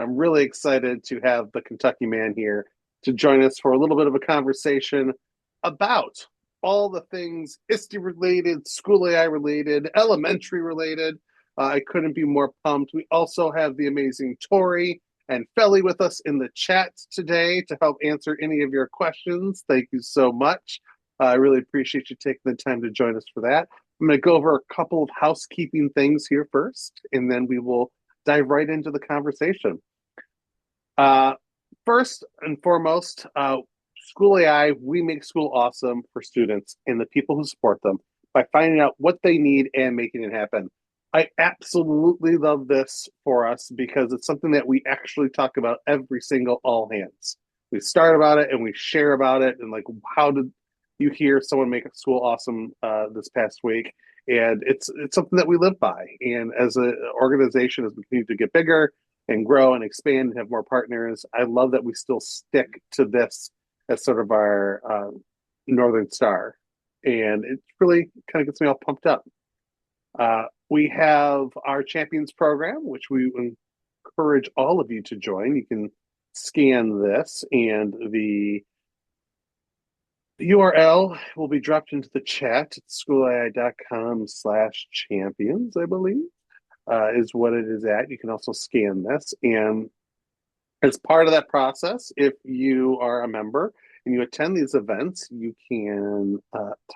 I'm really excited to have the Kentucky man here to join us for a little bit of a conversation about all the things ISTE related, school AI related, elementary related. I couldn't be more pumped. We also have the amazing Tori and Felly with us in the chat today to help answer any of your questions. Thank you so much. I really appreciate you taking the time to join us for that. I'm going to go over a couple of housekeeping things here first, and then we will dive right into the conversation. Uh, First and foremost, School AI, we make school awesome for students and the people who support them by finding out what they need and making it happen. I absolutely love this for us because it's something that we actually talk about every single all hands. We start about it and we share about it and like how did you hear someone make a school awesome this past week? And it's something that we live by. And as an organization, as we continue to get bigger and grow and expand and have more partners, I love that we still stick to this as sort of our Northern Star. And it really kind of gets me all pumped up. We have our Champions program, which we encourage all of you to join. You can scan this, and the URL will be dropped into the chat at schoolai.com/champions, I believe, is what it is at. You can also scan this. And as part of that process, if you are a member and you attend these events, you can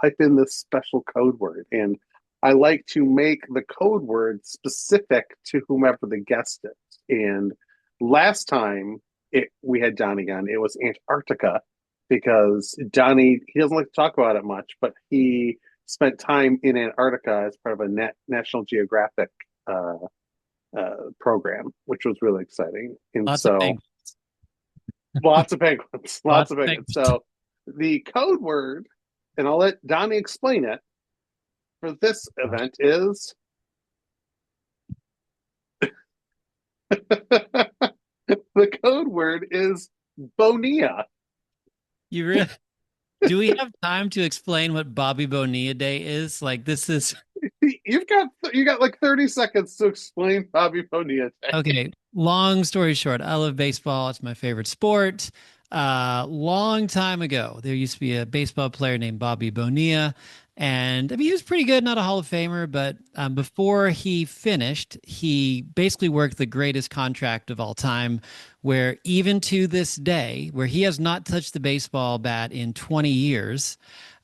type in this special code word. And I like to make the code word specific to whomever the guest is. And last time we had Donnie on, it was Antarctica because Donnie, he doesn't like to talk about it much, but he spent time in Antarctica as part of a National Geographic uh, program, which was really exciting. And Lots of so penguins. lots of penguins, lots Lots of of penguins. penguins. So the code word, and I'll let Donnie explain it for this event is the code word is Bonilla. You really do we have time to explain what Bobby Bonilla Day is? Like this is You got like 30 seconds to explain Bobby Bonilla Day. okay. Long story short, I love baseball. It's my favorite sport. Long time ago, there used to be a baseball player named Bobby Bonilla. And I mean, he was pretty good, not a Hall of Famer, but before he finished, he basically worked the greatest contract of all time, where even to this day, where he has not touched the baseball bat in 20 years,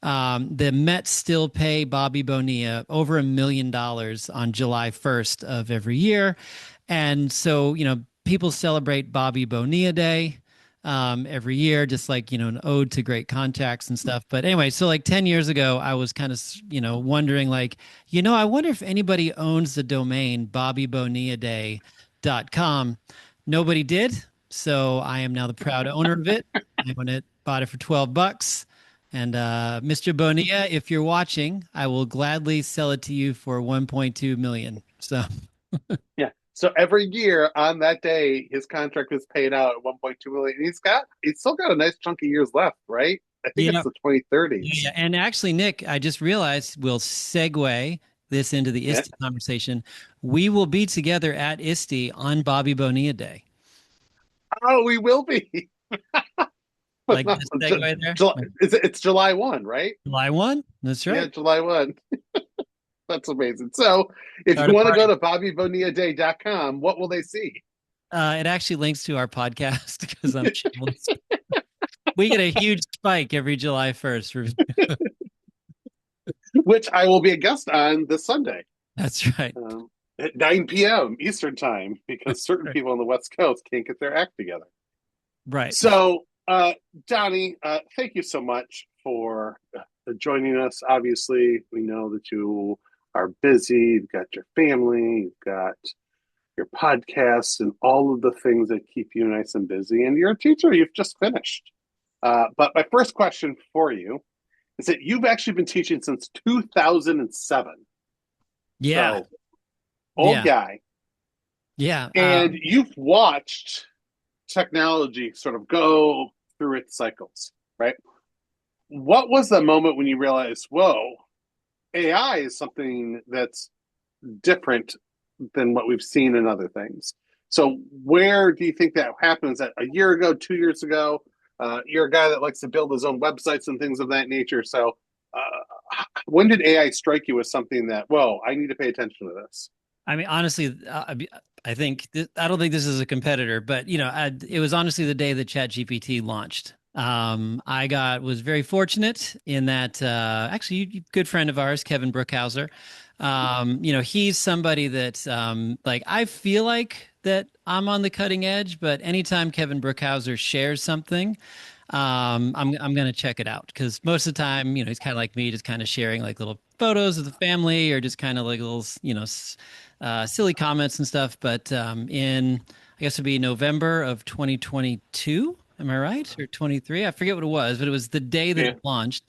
the Mets still pay Bobby Bonilla over $1 million on July 1st of every year. And so, people celebrate Bobby Bonilla Day every year, just like, an ode to great contacts and stuff. But anyway, so like 10 years ago, I was kind of, wondering like, I wonder if anybody owns the domain bobbybonilladay.com. Nobody did. So I am now the proud owner of it. I own it, bought it for $12. And Mr. Bonilla, if you're watching, I will gladly sell it to you for 1.2 million. So Yeah. So every year on that day, his contract is paid out at 1.2 million. And he's still got a nice chunk of years left, right? I think it's yeah, the yeah, 2030s. yeah. And actually, Nick, I just realized we'll segue this into the Yeah. ISTE conversation. We will be together at ISTE on Bobby Bonilla Day. Oh, we will be. Like the segue there. Like It's July 1, right? July 1. That's Yeah, right. July 1. That's amazing. So if Start you a want to go party. to bobbybonilladay.com, what will they see? It actually links to our podcast because I'm shameless. We get a huge spike every July 1st. Which I will be a guest on this Sunday. That's right. At 9 p.m. Eastern time because certain Right. people on the West Coast can't get their act together. Right. So, Donnie, thank you so much for joining us. Obviously, we know that you are busy. You've got your family, you've got your podcasts, and all of the things that keep you nice and busy. And you're a teacher, you've just finished. But my first question for you is that you've actually been teaching since 2007. Yeah. So, old Yeah. guy. Yeah. And you've watched technology sort of go through its cycles, right? What was the moment when you realized, whoa, AI is something that's different than what we've seen in other things? So where do you think that happens? That a year ago, 2 years ago? You're a guy that likes to build his own websites and things of that nature. So when did AI strike you as something that, whoa, I need to pay attention to this? I mean, honestly, I think I don't think this is a competitor, but it was honestly the day that ChatGPT launched. I was very fortunate in that actually, good friend of ours, Kevin Brookhauser. He's somebody that like I feel like that I'm on the cutting edge, but anytime Kevin Brookhauser shares something, I'm gonna check it out because most of the time, he's kind of like me, just kind of sharing like little photos of the family or just kind of like little, silly comments and stuff. But I guess it'd be November of 2022. Am I right? Or 23? I forget what it was, but it was the day that Yeah. it launched.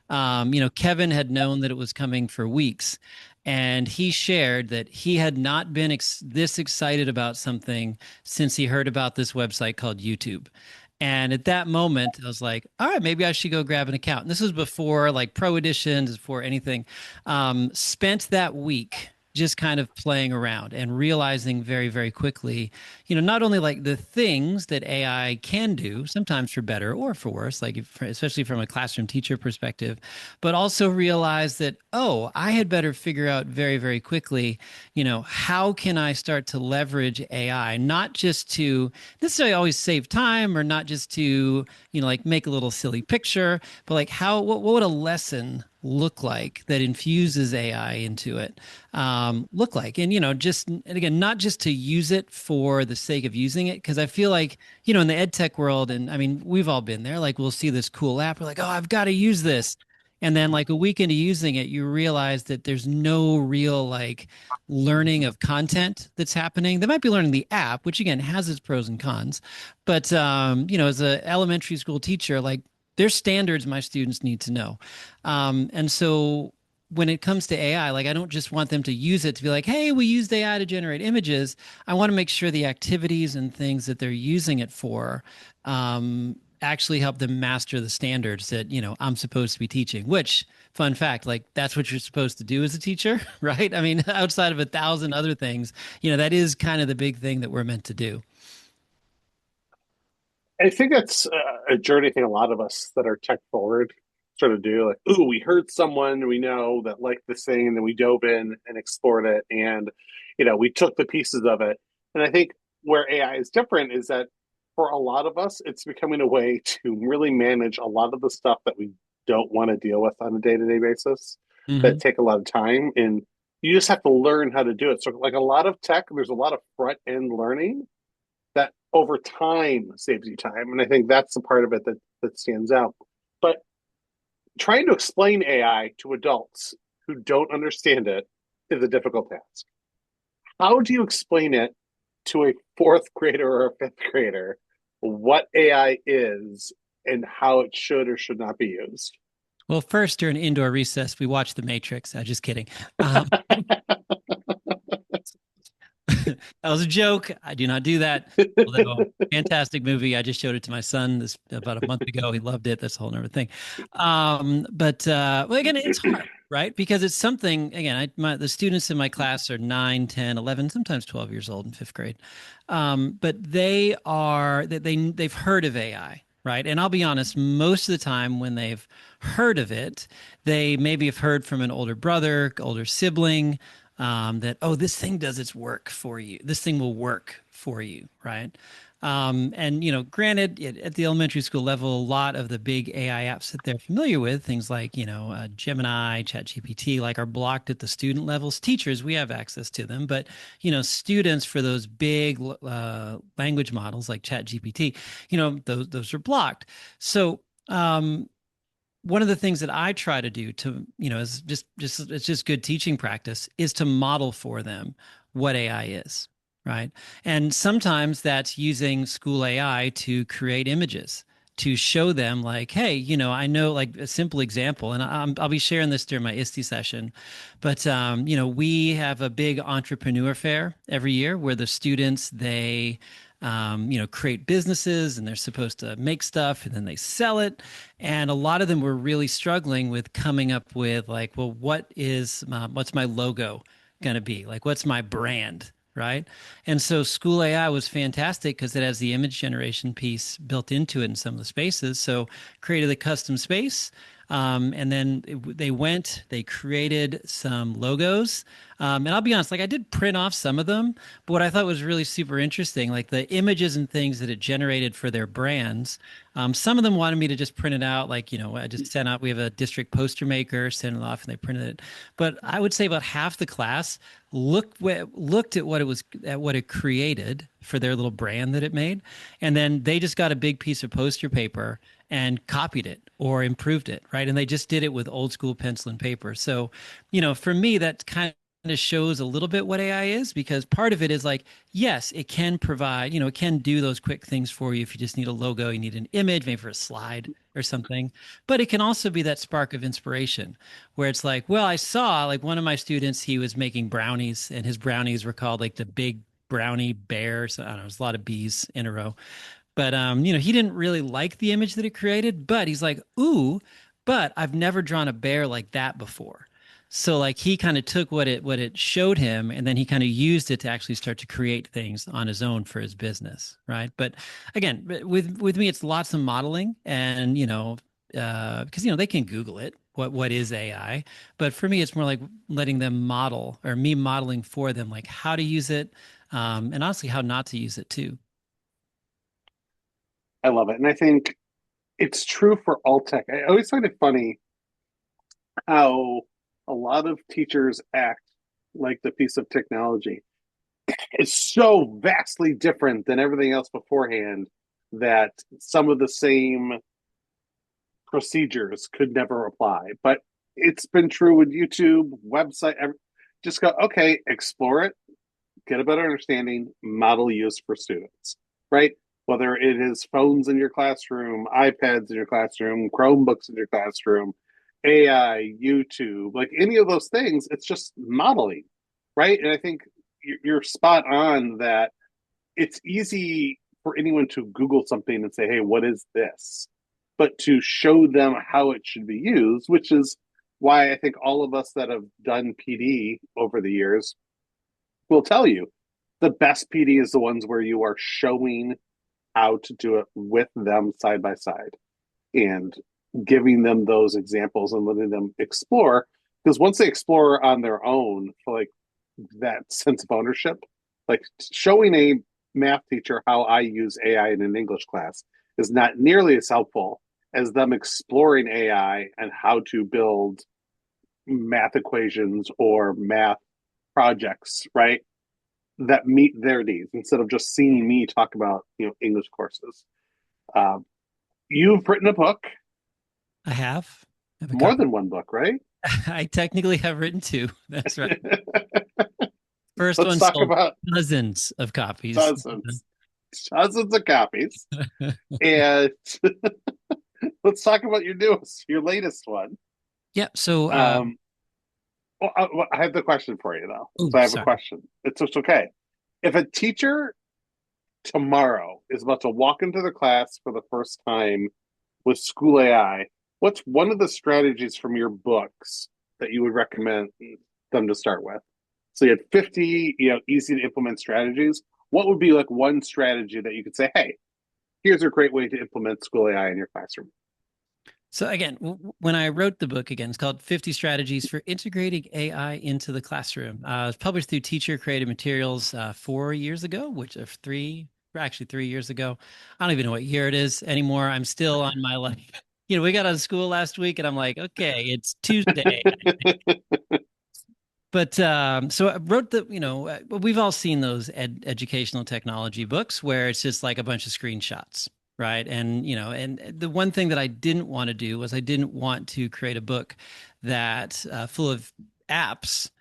Kevin had known that it was coming for weeks, and he shared that he had not been this excited about something since he heard about this website called YouTube. And at that moment, I was like, all right, maybe I should go grab an account. And this was before like pro editions, before anything. Spent that week just kind of playing around and realizing very, very quickly, not only like the things that AI can do, sometimes for better or for worse, like especially from a classroom teacher perspective, but also realize that, oh, I had better figure out very, very quickly, how can I start to leverage AI, not just to necessarily always save time or not just to, like make a little silly picture, but like what would a lesson look like that infuses AI into it look like? And, and again, not just to use it for the sake of using it, because I feel like, in the ed tech world, and I mean, we've all been there, like we'll see this cool app, we're like, oh, I've got to use this. And then like a week into using it, you realize that there's no real like learning of content that's happening. They might be learning the app, which again has its pros and cons. But as an elementary school teacher, like there's standards my students need to know. And so when it comes to AI, like I don't just want them to use it to be like, hey, we used AI to generate images. I want to make sure the activities and things that they're using it for actually help them master the standards that, I'm supposed to be teaching, which fun fact, like that's what you're supposed to do as a teacher, right? I mean, outside of 1,000 other things, that is kind of the big thing that we're meant to do. I think that's a journey. I think a lot of us that are tech forward sort of do. Like, ooh, we heard someone we know that liked this thing, and then we dove in and explored it, and we took the pieces of it. And I think where AI is different is that for a lot of us, it's becoming a way to really manage a lot of the stuff that we don't want to deal with on a day-to-day basis that Hmm. take a lot of time, and you just have to learn how to do it. So, like a lot of tech, there's a lot of front end learning that over time saves you time. And I think that's the part of it that stands out. But trying to explain AI to adults who don't understand it is a difficult task. How do you explain it to a fourth grader or a fifth grader what AI is and how it should or should not be used? Well, first, during indoor recess, we watched The Matrix. Just kidding. That was a joke. I do not do that. Although, fantastic movie. I just showed it to my son this about a month ago. He loved it. That's a whole other thing. But well, again, it's hard, right? Because it's something, again, the students in my class are 9, 10, 11, sometimes 12 years old in fifth grade. But they've heard of AI. Right. And I'll be honest, most of the time when they've heard of it, they maybe have heard from an older brother, older sibling, that, oh, this thing does its work for you. This thing will work for you, right? And granted, at the elementary school level, a lot of the big AI apps that they're familiar with, things like Gemini, ChatGPT, like are blocked at the student levels. Teachers, we have access to them, but students for those big language models like ChatGPT, those are blocked. So one of the things that I try to do to, is just it's just good teaching practice is to model for them what AI is, right? And sometimes that's using school AI to create images to show them like, hey, I know like a simple example, and I'll be sharing this during my ISTE session, but we have a big entrepreneur fair every year where the students create businesses and they're supposed to make stuff and then they sell it. And a lot of them were really struggling with coming up with like, well, what's my logo going to be? Like, what's my brand? right? And so School AI was fantastic because it has the image generation piece built into it in some of the spaces. So created a custom space. And then they created some logos. And I'll be honest, like I did print off some of them, but what I thought was really super interesting, like the images and things that it generated for their brands. Some of them wanted me to just print it out. Like, I just sent out, we have a district poster maker, sent it off and they printed it. But I would say about half the class looked at what it created for their little brand that it made, and then they just got a big piece of poster paper and copied it or improved it, right? And they just did it with old school pencil and paper. So, for me, that kind of shows a little bit what AI is, because part of it is like, yes, it can provide, it can do those quick things for you if you just need a logo, you need an image, maybe for a slide or something. But it can also be that spark of inspiration where it's like, well, I saw like one of my students, he was making brownies and his brownies were called like the big brownie bear. So I don't know, there's a lot of bees in a row. But he didn't really like the image that it created, but he's like, "Ooh, but I've never drawn a bear like that before." So like he kind of took what it showed him and then he kind of used it to actually start to create things on his own for his business, right? But again, with me it's lots of modeling and because they can Google it. What is AI? But for me, it's more like letting them model or me modeling for them, like how to use it, and honestly, how not to use it too. I love it. And I think it's true for all tech. I always find it funny how a lot of teachers act like the piece of technology is so vastly different than everything else beforehand that some of the same procedures could never apply. But it's been true with YouTube, website. Just go, okay, explore it, get a better understanding, model use for students, right? Whether it is phones in your classroom, iPads in your classroom, Chromebooks in your classroom, AI, YouTube, like any of those things, it's just modeling, right? And I think you're spot on that it's easy for anyone to Google something and say, hey, what is this? But to show them how it should be used, which is why I think all of us that have done PD over the years will tell you the best PD is the ones where you are showing how to do it with them side by side and giving them those examples and letting them explore. Because once they explore on their own for like that sense of ownership, like showing a math teacher how I use AI in an English class is not nearly as helpful as them exploring AI and how to build math equations or math projects, right? That meet their needs instead of just seeing me talk about English courses. Um, you've written a book, I have a more couple. than one book, right? I technically have written two. That's right. First Let's one talk sold about dozens of copies. dozens, dozens of copies, and let's talk about your latest one. Yeah. So, Um, well, I have the question for you though. oh, So I have a sorry. question. It's okay. If a teacher tomorrow is about to walk into the class for the first time with School AI, what's one of the strategies from your books that you would recommend them to start with? So you had 50, easy to implement strategies. What would be like one strategy that you could say, hey, here's a great way to implement School AI in your classroom? So again, when I wrote the book, again, it's called 50 Strategies for Integrating AI into the Classroom. It was published through Teacher Creative Materials 4 years ago, which of actually 3 years ago. I don't even know what year it is anymore. I'm still on my like, we got out of school last week and I'm like, okay, it's Tuesday. But so I wrote we've all seen those educational technology books where it's just like a bunch of screenshots, right? And the one thing that I didn't want to do was I didn't want to create a book that full of apps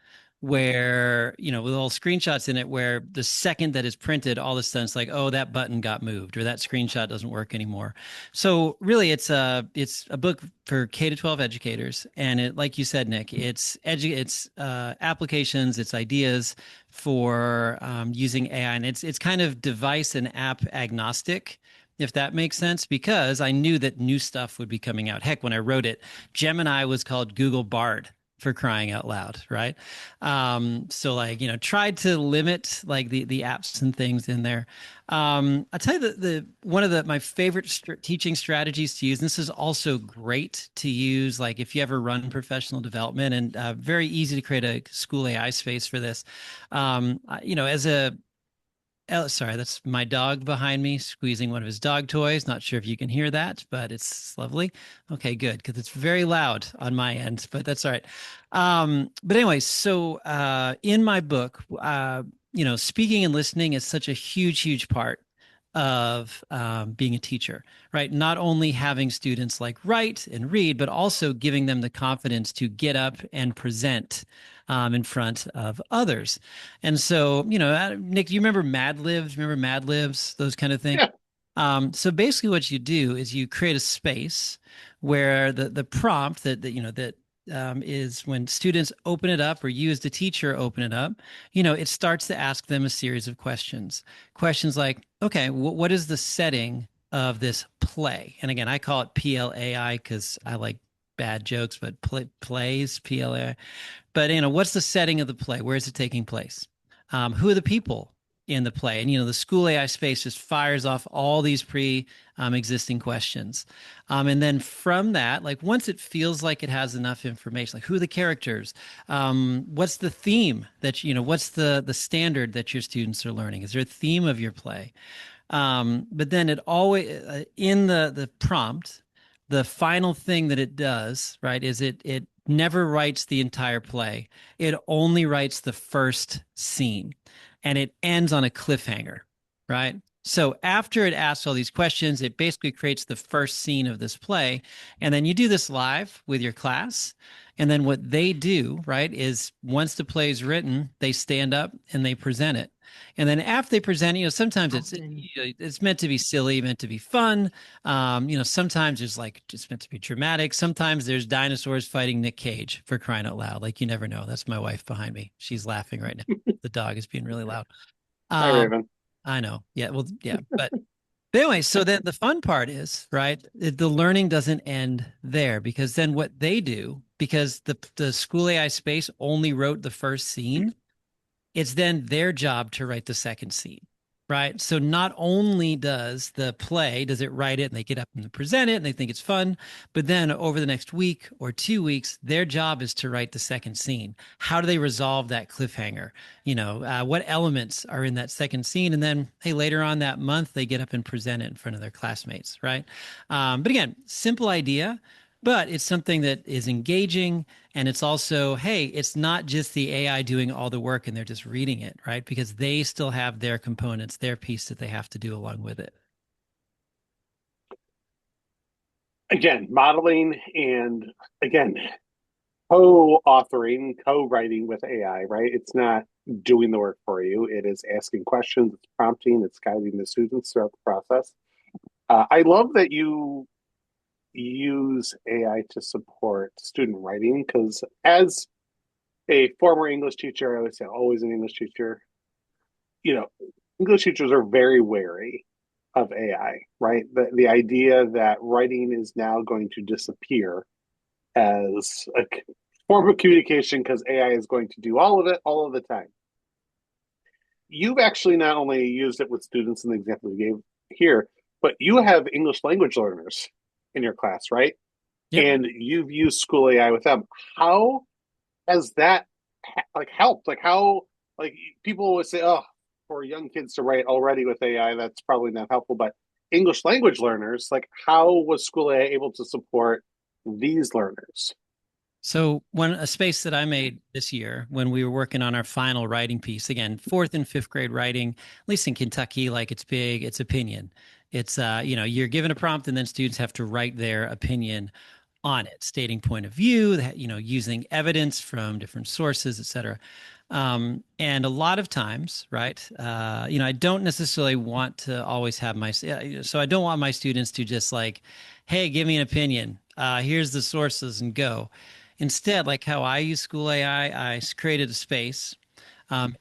where, with all screenshots in it, where the second that is printed, all of a sudden it's like, oh, that button got moved or that screenshot doesn't work anymore. So really, it's a book for K to 12 educators, and it, like you said, Nick, it's applications, it's ideas for using AI, and it's kind of device and app agnostic. If that makes sense, because I knew that new stuff would be coming out. Heck, when I wrote it, Gemini was called Google Bard, for crying out loud, right? So like, tried to limit like the apps and things in there. I'll tell you the one of my favorite teaching strategies to use, and this is also great to use like if you ever run professional development, and very easy to create a school AI space for this. As a Oh, sorry, that's my dog behind me squeezing one of his dog toys. Not sure if you can hear that, but it's lovely. Okay, good, because it's very loud on my end, but that's all right. But anyway, so in my book, speaking and listening is such a huge, huge part of being a teacher, right? Not only having students like write and read, but also giving them the confidence to get up and present in front of others. And so, Nick, do you remember Mad Libs? Remember Mad Libs, those kind of things? Yeah. So basically, what you do is you create a space where the prompt that is when students open it up, or you as the teacher open it up, it starts to ask them a series of questions. Questions like, okay, what is the setting of this play? And again, I call it PLAI because I like bad jokes, but plays PLAI. But what's the setting of the play? Where is it taking place? Who are the people in the play? And the school AI space just fires off all these pre-existing questions, and then from that, like once it feels like it has enough information, like who are the characters, what's the theme what's the standard that your students are learning? Is there a theme of your play? But then it always in the prompt, the final thing that it does, right, is it never writes the entire play. It only writes the first scene, and it ends on a cliffhanger, right? So after it asks all these questions, it basically creates the first scene of this play. And then you do this live with your class. And then what they do, right, is once the play is written, they stand up and they present it. And then after they present, sometimes it's meant to be silly, meant to be fun. Sometimes there's like just meant to be dramatic. Sometimes there's dinosaurs fighting Nick Cage, for crying out loud. Like, you never know. That's my wife behind me. She's laughing right now. The dog is being really loud. Hi, Um, Raven. I know. Yeah. Well, yeah. But anyway, so then the fun part is, right, the learning doesn't end there, because then what they do, because the school AI space only wrote the first scene, it's then their job to write the second scene, right? So not only does it write it and they get up and present it and they think it's fun, but then over the next week or 2 weeks, their job is to write the second scene. How do they resolve that cliffhanger? What elements are in that second scene? And then, hey, later on that month, they get up and present it in front of their classmates, right? But again, simple idea, but it's something that is engaging. And it's also, hey, it's not just the AI doing all the work and they're just reading it, right? Because they still have their components, their piece that they have to do along with it. Again, modeling and again, co-authoring, co-writing with AI, right? It's not doing the work for you. It is asking questions, it's prompting, it's guiding the students throughout the process. I love that you use AI to support student writing because as a former English teacher, I would say always an English teacher, you know, English teachers are very wary of AI, right? The idea that writing is now going to disappear as a form of communication because AI is going to do all of it all of the time. You've actually not only used it with students in the example you gave here, but you have English language learners in your class, right? Yep. And you've used School AI with them. How has that like helped? Like how like people always say, oh, for young kids to write already with AI, that's probably not helpful. But English language learners, like how was School AI able to support these learners? So a space that I made this year when we were working on our final writing piece, again, fourth and fifth grade writing, at least in Kentucky, like it's big, it's opinion. It's you're given a prompt and then students have to write their opinion on it, stating point of view, using evidence from different sources, et cetera. And a lot of times, right, I don't necessarily want to always have so I don't want my students to just like, hey, give me an opinion. Here's the sources and go. Instead, like how I use School AI, I created a space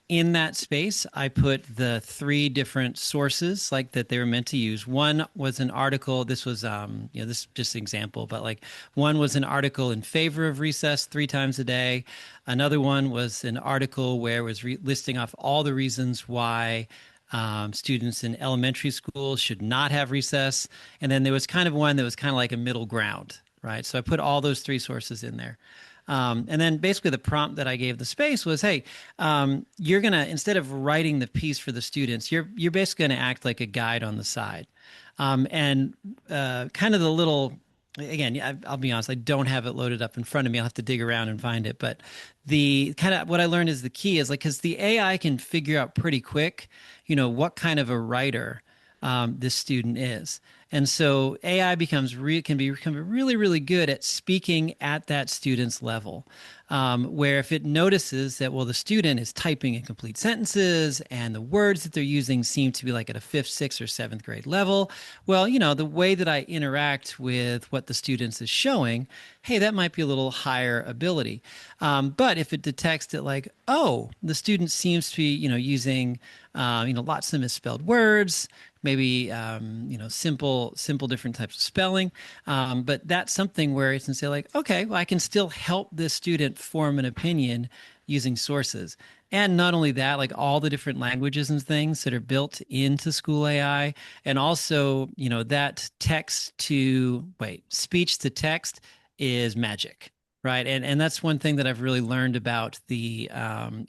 In that space, I put the three different sources like that they were meant to use. One was an article. This was, this is just an example, but like one was an article in favor of recess 3 times a day. Another one was an article where it was listing off all the reasons why students in elementary school should not have recess. And then there was kind of one that was kind of like a middle ground, right? So I put all those three sources in there. And then basically the prompt that I gave the space was, hey, you're gonna instead of writing the piece for the students, you're basically gonna act like a guide on the side, and kind of the little. Again, I'll be honest, I don't have it loaded up in front of me. I'll have to dig around and find it. But the kind of what I learned is the key is like because the AI can figure out pretty quick, what kind of a writer this student is. And so AI can become really, really good at speaking at that student's level. Where if it notices that, well, the student is typing incomplete sentences and the words that they're using seem to be like at a fifth, sixth, or seventh grade level, well, the way that I interact with what the students is showing, hey, that might be a little higher ability. But if it detects that, like, oh, the student seems to be, using, lots of misspelled words, maybe simple different types of spelling, but that's something where it's can say like, okay, well, I can still help this student form an opinion using sources. And not only that, like all the different languages and things that are built into School AI, and also that speech to text is magic, right? And that's one thing that I've really learned about the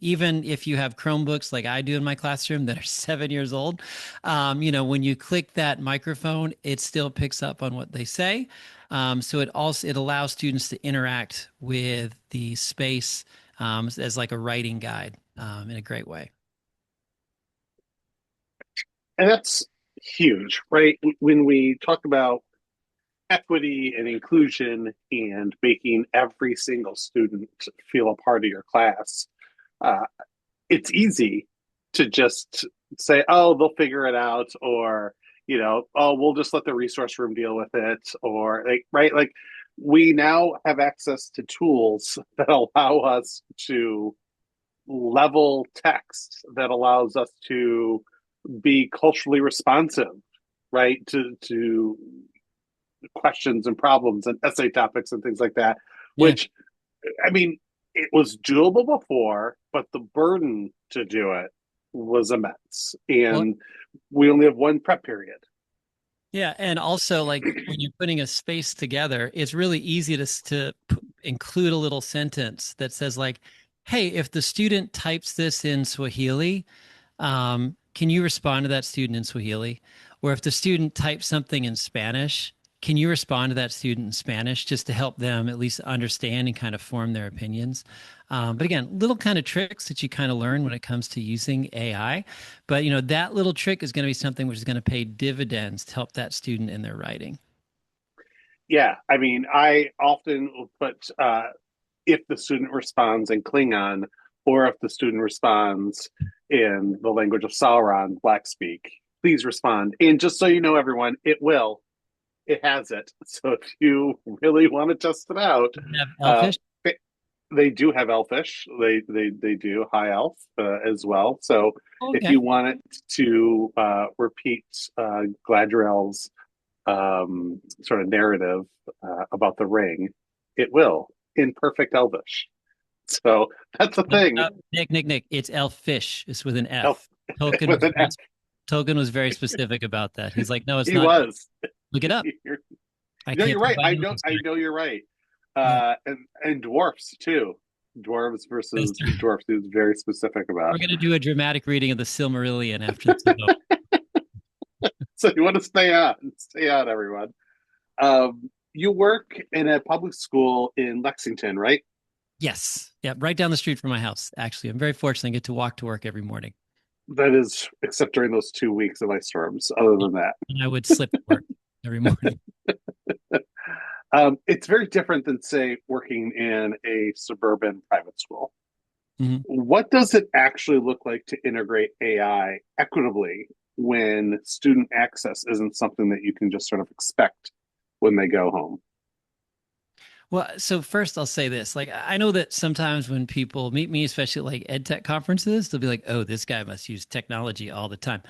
even if you have Chromebooks like I do in my classroom that are 7 years old, when you click that microphone, it still picks up on what they say. So it allows students to interact with the space as like a writing guide in a great way. And that's huge, right? When we talk about equity and inclusion and making every single student feel a part of your class, uh, it's easy to just say, oh, they'll figure it out, or, oh, we'll just let the resource room deal with it, or like, right? Like, we now have access to tools that allow us to level text, that allows us to be culturally responsive, right? To questions and problems and essay topics and things like that, Yeah. which, I mean, it was doable before, but the burden to do it was immense. Well, And we only have one prep period. yeah, and also like when you're putting a space together, it's really easy include a little sentence that says like, "Hey, if the student types this in Swahili, can you respond to that student in Swahili? Or if the student types something in Spanish, can you respond to that student in Spanish just to help them at least understand and kind of form their opinions? But again, little kind of tricks that you kind of learn when it comes to using AI. But that little trick is going to be something which is going to pay dividends to help that student in their writing. Yeah, I mean, I often will put if the student responds in Klingon, or if the student responds in the language of Sauron, Black speak, please respond. And just so you know, everyone, it will. It has it. So if you really want to test it out, You have uh, Elfish. they do have Elfish. They do High Elf as well. So if Okay. you want it to repeat Gladriel's sort of narrative about the ring, it will in perfect Elvish. So that's the thing. Nick. It's Elfish. It's with an Elf F. Tolkien with was an very F. Tolkien was very specific about that. He's like, no, it's He not. was. Look it up. You're, I no, can't you're right. provide no I history. know you're right. Yeah. And dwarfs too. Dwarves versus dwarfs. He was very specific about. We're going to do a dramatic reading of the Silmarillion after this is over. So you want to stay on, everyone. You work in a public school in Lexington, right? Yes. Yeah. Right down the street from my house, actually. I'm very fortunate. I get to walk to work every morning. That is, except during those 2 weeks of ice storms. Other than that, And I would slip to work every morning. it's very different than, say, working in a suburban private school. Mhm. What does it actually look like to integrate AI equitably when student access isn't something that you can just sort of expect when they go home? Well, so first I'll say this. Like, I know that sometimes when people meet me, especially at like edtech conferences, they'll be like, "Oh, this guy must use technology all the time."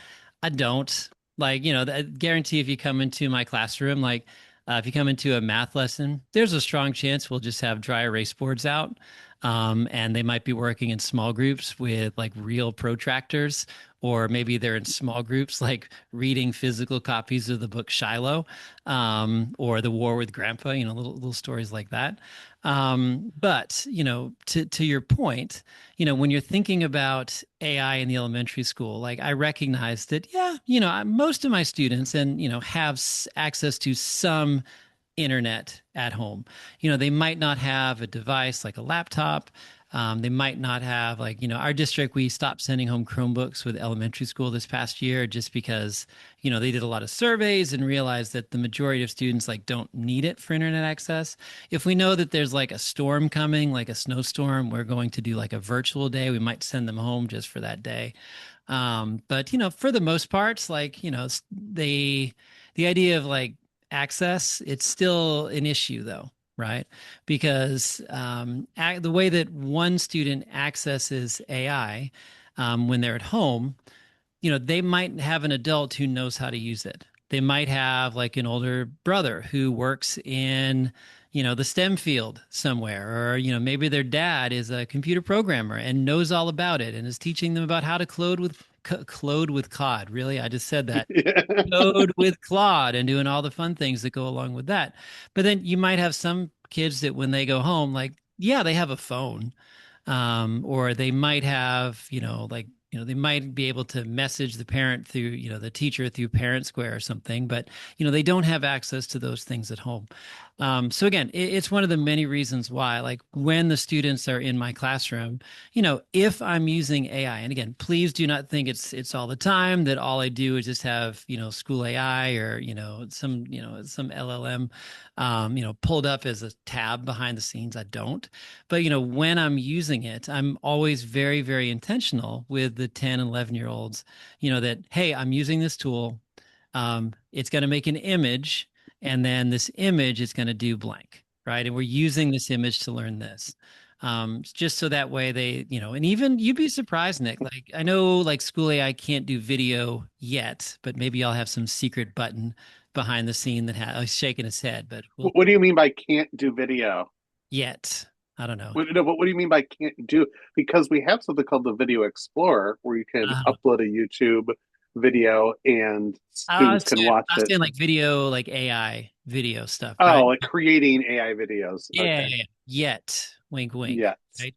I don't. Like, I guarantee if you come into my classroom, like if you come into a math lesson, there's a strong chance we'll just have dry erase boards out. And they might be working in small groups with like real protractors, or maybe they're in small groups, like reading physical copies of the book Shiloh, or The War with Grandpa, little stories like that. But to your point, when you're thinking about AI in the elementary school, like I recognize that, yeah, most of my students and have access to some internet at home. They might not have a device like a laptop. They might not have, like, our district, we stopped sending home Chromebooks with elementary school this past year just because, they did a lot of surveys and realized that the majority of students like don't need it for internet access. If we know that there's like a storm coming, like a snowstorm, we're going to do like a virtual day. We might send them home just for that day. But for the most part, like, the idea of like access, it's still an issue though, right? Because the way that one student accesses AI when they're at home, they might have an adult who knows how to use it. They might have like an older brother who works in, the STEM field somewhere, or, maybe their dad is a computer programmer and knows all about it and is teaching them about how to code with Claude. Really? I just said that. Yeah. Code with Claude and doing all the fun things that go along with that. But then you might have some kids that when they go home, like, yeah, they have a phone, or they might have, like, they might be able to message the parent through, the teacher through Parent Square or something, but, they don't have access to those things at home. So again, it's one of the many reasons why, like when the students are in my classroom, if I'm using AI, and again, please do not think it's all the time that all I do is just have, school AI or, some LLM, pulled up as a tab behind the scenes. I don't. But, when I'm using it, I'm always very, very intentional with the 10 and 11-year olds, that, hey, I'm using this tool. It's going to make an image, and then this image is going to do blank, right? And we're using this image to learn this. Just so that way they, and even you'd be surprised, Nick. Like I know like School AI can't do video yet, but maybe I'll have some secret button behind the scene that has, he's shaking his head, but we'll What do you mean by can't do video? yet. I don't know. No, what do you mean by can't do? Because we have something called the Video Explorer where you can Uh, upload a YouTube video and I students was can saying, watch I was it. saying like video, like AI video stuff, Oh, right? like creating AI videos. Yeah, Okay. yeah, yeah. Yet, wink, wink, Yes. right?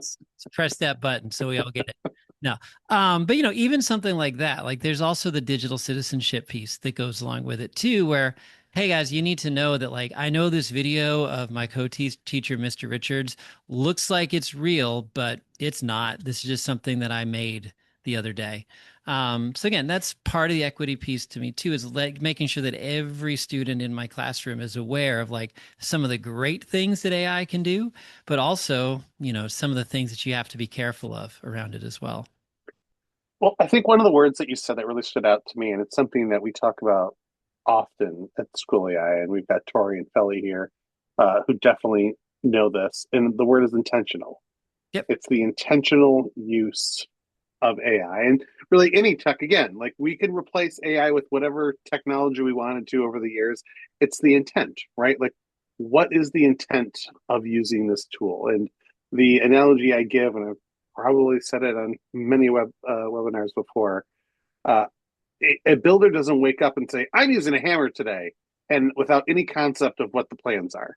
So press that button so we all get it. No. But even something like that, like there's also the digital citizenship piece that goes along with it too, where, hey guys, you need to know that like I know this video of my co-teacher, Mr. Richards, looks like it's real, but it's not. This is just something that I made the other day. So again, that's part of the equity piece to me too, is like making sure that every student in my classroom is aware of like some of the great things that AI can do, but also, some of the things that you have to be careful of around it as well. Well, I think one of the words that you said that really stood out to me, and it's something that we talk about often at School AI, and we've got Tori and Felly here, who definitely know this, and the word is intentional. Yep. It's the intentional use of AI. And really any tech, again, like we can replace AI with whatever technology we wanted to over the years. It's the intent, right? Like what is the intent of using this tool? And the analogy I give, and I've probably said it on many webinars before, uh, a builder doesn't wake up and say, I'm using a hammer today, and without any concept of what the plans are.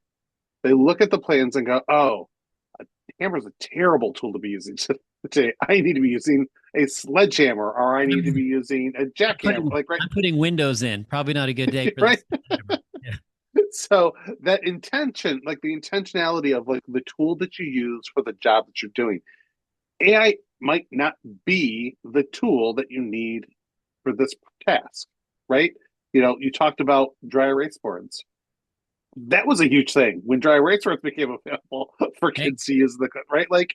They look at the plans and go, oh, a hammer is a terrible tool to be using today. I need to be using a sledgehammer or I need to be using a jackhammer. Like, right, I'm putting windows in. Probably not a good day for right. this timer. Yeah. So that intention, like the intentionality of like the tool that you use for the job that you're doing, AI might not be the tool that you need for this task, right? You talked about dry erase boards. That was a huge thing when dry erase boards became available for Hey, kids to use right? Like,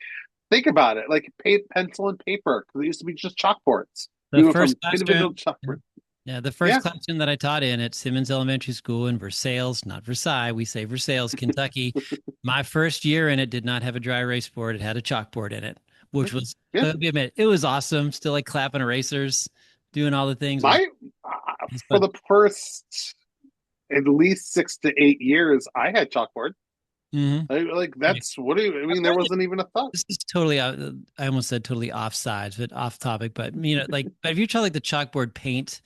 think about it, like pencil and paper, because it used to be just chalkboards. the We went first from classroom. individual chalkboard. Yeah, the first Yeah. classroom that I taught in at Simmons Elementary School in Versailles, not Versailles, we say Versailles, Kentucky. My first year in it did not have a dry erase board. It had a chalkboard in it, which was, Yeah. let me admit, it was awesome. Still like clapping erasers, doing all the things. My It was for fun. the first at least 6 to 8 years, I had chalkboard. Hmm. Like that's what do you? I I've mean, there learned that wasn't even a thought. this is totally, I almost said totally off sides, but off topic. But like, but if you try like the chalkboard paint,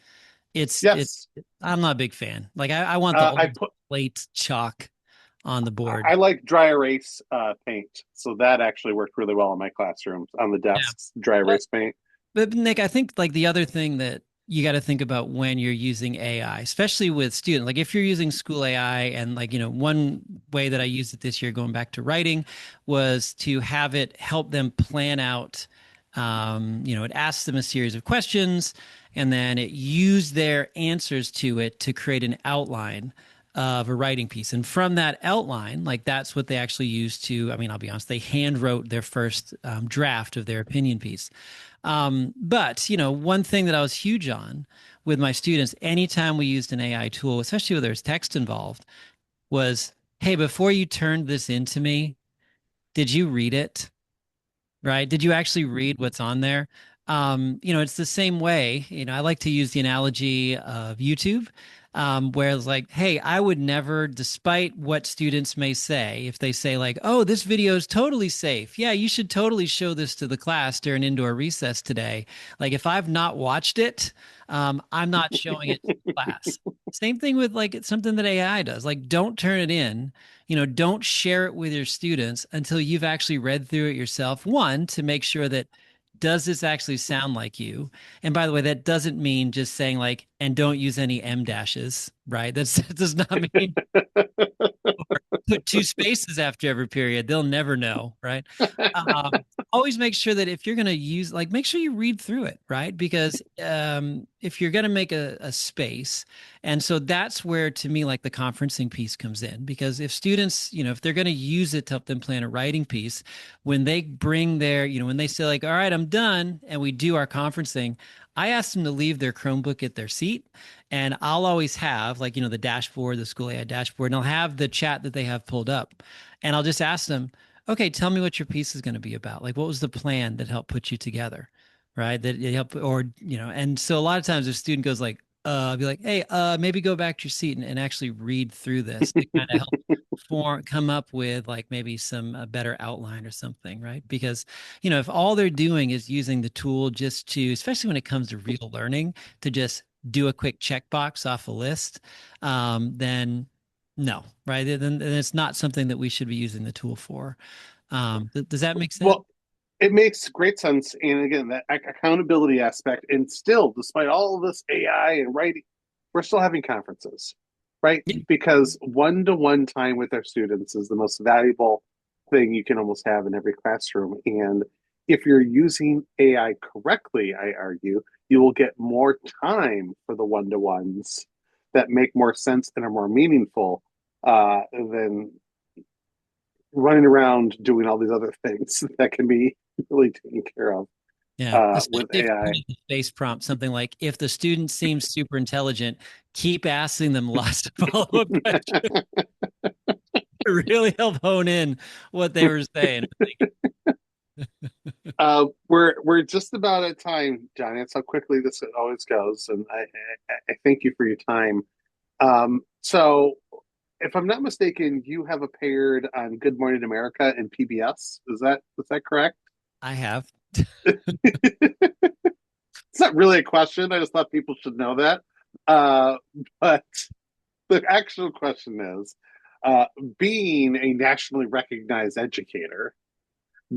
it. Yes, I'm not a big fan. Like, I want the I old put. slate chalk on the board. I like dry erase paint, so that actually worked really well in my classrooms on the Yeah. desks. Dry But erase paint. But Nick, I think like the other thing that you got to think about when you're using AI, especially with students, like if you're using School AI and like, one way that I used it this year, going back to writing, was to have it help them plan out, it asks them a series of questions and then it used their answers to it to create an outline of a writing piece. And from that outline, like that's what they actually used to, I mean, I'll be honest, they hand wrote their first draft of their opinion piece. But one thing that I was huge on with my students, anytime we used an AI tool, especially where there's text involved, was, hey, before you turned this into me, did you read it? Right? Did you actually read what's on there? It's the same way. I like to use the analogy of YouTube, where it's like, hey, I would never, despite what students may say, if they say like, oh, this video is totally safe. Yeah, you should totally show this to the class during indoor recess today. Like, if I've not watched it, I'm not showing it to the class. Same thing with like something that AI does. Like, don't turn it in, don't share it with your students until you've actually read through it yourself. One, to make sure that does this actually sound like you? And by the way, that doesn't mean just saying like, and don't use any M dashes, right? That does not mean put two spaces after every period. They'll never know, right? Always make sure that if you're going to use, like, make sure you read through it, right? Because if you're going to make a space, and so that's where, to me, like the conferencing piece comes in. Because if students, if they're going to use it to help them plan a writing piece, when they bring their, when they say, like, all right, I'm done, and we do our conferencing, I ask them to leave their Chromebook at their seat. And I'll always have like, the dashboard, the School AI dashboard, and I'll have the chat that they have pulled up. And I'll just ask them, okay, tell me what your piece is going to be about. Like, what was the plan that helped put you together? Right. That it helped, or, and so a lot of times if a student goes like, I'll be like, hey, maybe go back to your seat and actually read through this to kind of help come up with like maybe some better outline or something, right? Because, if all they're doing is using the tool just to, especially when it comes to real learning, to just do a quick checkbox off a list, then no, right? Then it's not something that we should be using the tool for. Does that make sense? Well, it makes great sense. And again, that accountability aspect, and still, despite all of this AI and writing, we're still having conferences, right? Yeah. Because one-to-one time with our students is the most valuable thing you can almost have in every classroom. And if you're using AI correctly, I argue, you will get more time for the one-to-ones that make more sense and are more meaningful than running around doing all these other things that can be really taken care of Yeah, with especially if you AI. put in the space prompt something like, if the student seems super intelligent, keep asking them lots of follow-up questions to really help hone in what they were saying. We're just about at time, John. That's how quickly this always goes, and I thank you for your time. So, if I'm not mistaken, you have appeared on Good Morning America and PBS. Is that correct? I have. It's not really a question. I just thought people should know that. Uh, but the actual question is, uh, being a nationally recognized educator,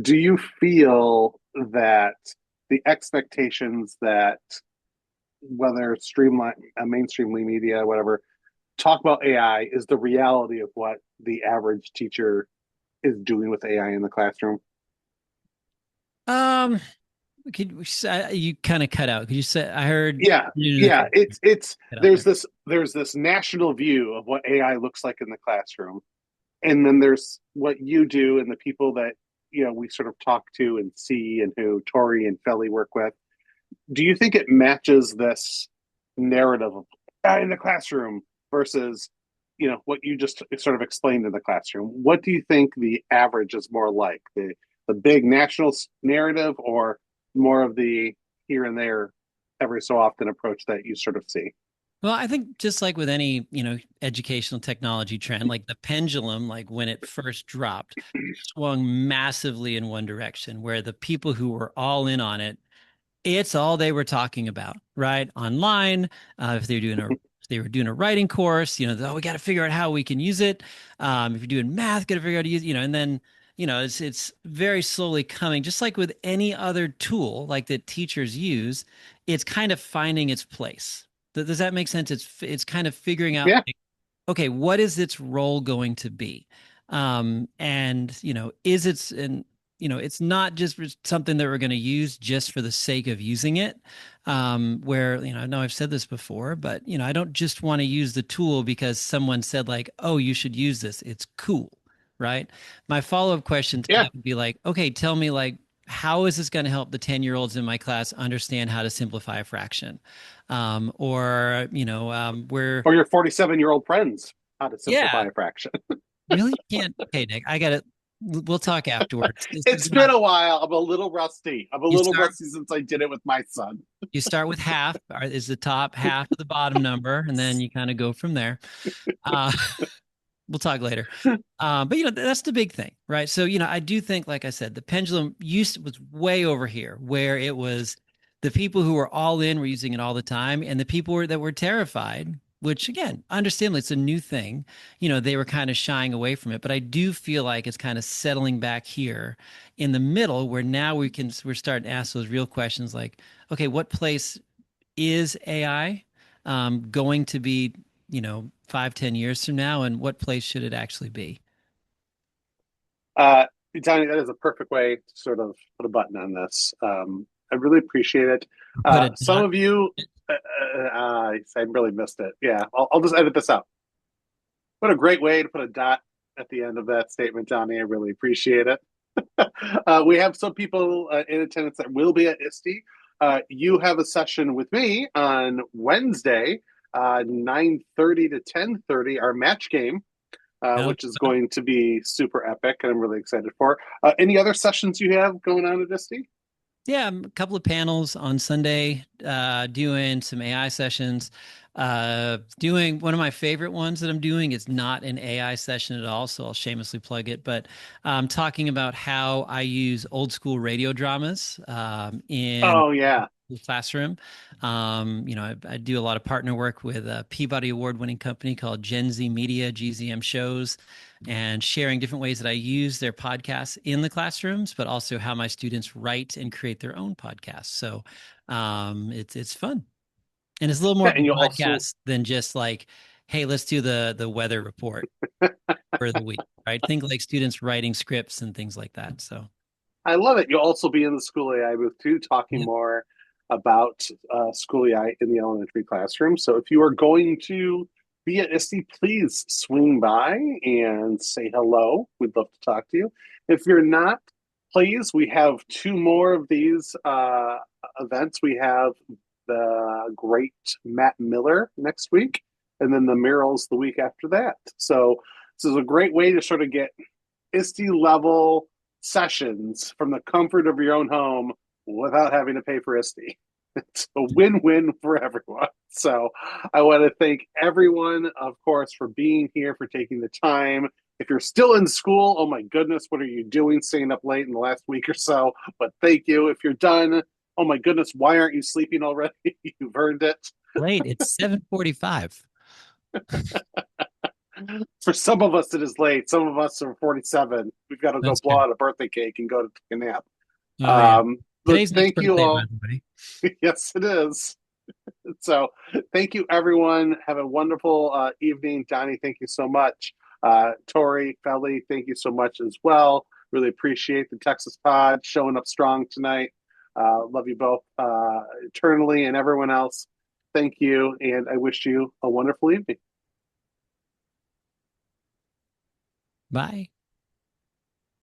do you feel that the expectations that whether streamline mainstream media, whatever, talk about AI is the reality of what the average teacher is doing with AI in the classroom? Um, you kind of cut out. Could you say, I heard, Yeah, yeah. okay, It's get out there's there. this national view of what AI looks like in the classroom, and then there's what you do and the people that we sort of talk to and see and who Tori and Felly work with. Do you think it matches this narrative of in the classroom versus what you just sort of explained in the classroom. What do you think the average is more like, the big national narrative, or more of the here and there every so often approach that you sort of see? Well, I think just like with any, educational technology trend, like the pendulum, like when it first dropped, swung massively in one direction, where the people who were all in on it, it's all they were talking about, right? Online, if they were doing a writing course, oh, we got to figure out how we can use it. If you're doing math, got to figure out how to use, and then it's very slowly coming, just like with any other tool like that teachers use, it's kind of finding its place. Does that make sense? It's kind of figuring out, Yeah, like, okay, what is its role going to be? And is it's and it's not just something that we're going to use just for the sake of using it. Where, I know I've said this before, but I don't just want to use the tool because someone said like, oh, you should use this. It's cool, right? My follow-up question to yeah. that would be like, okay, tell me, like, how is this going to help the 10-year-olds in my class understand how to simplify a fraction? Or, where, Or your 47-year-old friends how to simplify yeah, a fraction. really can't. Okay, Nick, I got it. We'll talk afterwards. This is It's been not, a while. I'm a little rusty. I'm a you little start rusty since I did it with my son. you start with half, is the top half of the bottom number, and then you kind of go from there. Uh, we'll talk later. But that's the big thing, right? So I do think, like I said, the pendulum was way over here, where it was the people who were all in were using it all the time, and the people that were terrified, which again, understandably, it's a new thing. They were kind of shying away from it. But I do feel like it's kind of settling back here in the middle, where now we're starting to ask those real questions, like, okay, what place is AI going to be, 5, 10 years from now, and what place should it actually be? Uh, Johnny, that is a perfect way to sort of put a button on this. I really appreciate it. Put a Some dot. of you, I really missed it. Yeah, I'll just edit this out. What a great way to put a dot at the end of that statement, Johnny. I really appreciate it. We have some people in attendance that will be at ISTE. You have a session with me on Wednesday, 9:30 to 10:30, our match game, That'll which is going to be super epic, and I'm really excited for. Any other sessions you have going on at ISTE? Yeah, a couple of panels on Sunday, doing some AI sessions. Doing one of my favorite ones that I'm doing. It's not an AI session at all, so I'll shamelessly plug it. But talking about how I use old school radio dramas in Oh yeah, the classroom. I do a lot of partner work with a Peabody Award-winning company called Gen Z Media, GZM Shows, and sharing different ways that I use their podcasts in the classrooms, but also how my students write and create their own podcasts. So it's fun, and it's a little more yeah, of and a you also podcast than just like, hey, let's do the weather report for the week, right? Think like students writing scripts and things like that. So I love it. You'll also be in the school AI booth too, talking yeah, more about school AI in the elementary classroom. So if you are going to be at ISTE, please swing by and say hello. We'd love to talk to you. If you're not, please, we have two more of these events. We have the great Matt Miller next week, and then the Murals the week after that. So this is a great way to sort of get ISTE level sessions from the comfort of your own home without having to pay for ISTE. It's a win-win for everyone. So I want to thank everyone, of course, for being here, for taking the time. If you're still in school, oh my goodness, what are you doing staying up late in the last week or so? But thank you. If you're done, oh my goodness, why aren't you sleeping already? You've earned it. late. It's 7:45. For some of us, it is late. Some of us are 47. We've got to go That's blow true. out a birthday cake and go to take a nap. Oh yeah. But Today's Nick's thank you birthday, by all. the way. Yes, it is. So thank you, everyone. Have a wonderful evening. Donnie, thank you so much. Tori, Felly, thank you so much as well. Really appreciate the Texas Pod showing up strong tonight. Love you both eternally, and everyone else. Thank you, and I wish you a wonderful evening. Bye.